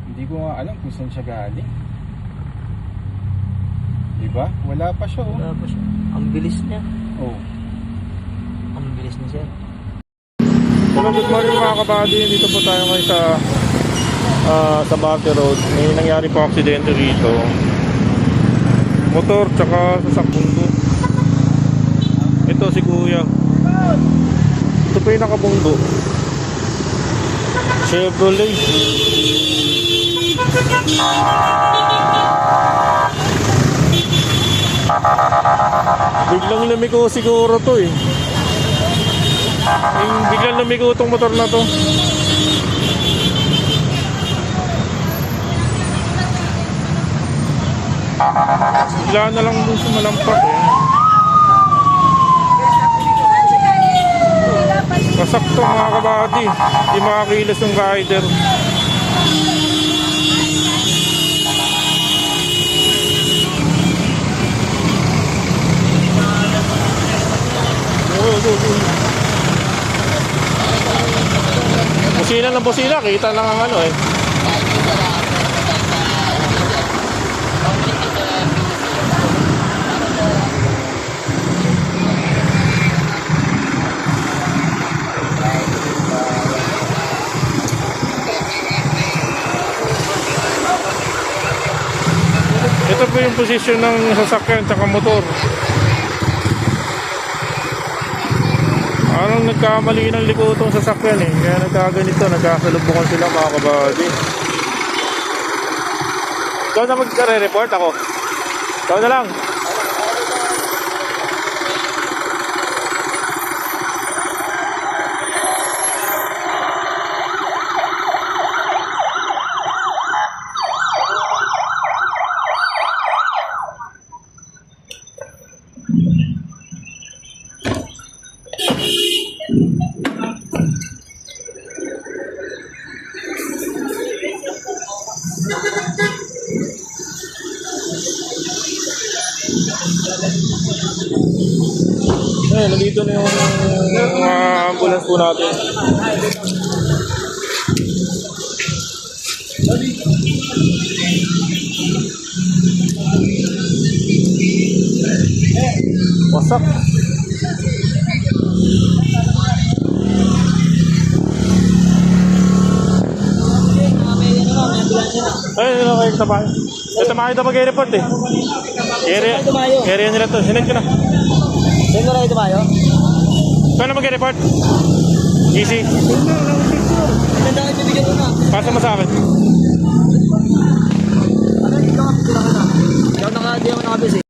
Hindi ko nga alam kung saan siya galing. Diba? Wala pa siya oh. Wala pa siya. Ang bilis niya. Oh. Ang bilis niya, sir. Hello, good morning mga kabady. Dito po tayo ngayon sa Bate Road. May nangyari po aksidente rito. Motor tsaka sasakbundo. Ito si Kuya. Ito po yung nakabundo. Chevrolet. Biglang lumiko siguro to eh. Biglang lumiko tong motor na to. Bigla na lang dun sumalampak eh. Pasakto mga kabady. Di makakilos yung rider. Busina ng busina, kita lang ang ano eh. Ito po yung posisyon ng sasakyan tsaka motor. Parang nagkamali ng liko itong sasakyan eh. Kaya nagkaganito, nagkasalubukan sila mga kabady. Ikaw na magkare-report ako. Ikaw na lang. Eh, nandito na yung ambulance po natin. Wasak. Ay, ano kayo sa bahay? Ito mga ito mag-report eh. Area nila to. Sinend ko na. Sino na ito tayo? Ikaw na mag-report. Easy. Ang dami bibigyan ko na. Pasa mo sa akin. Ano, ikaw ang pila ka na. Ikaw di ako nakabis eh.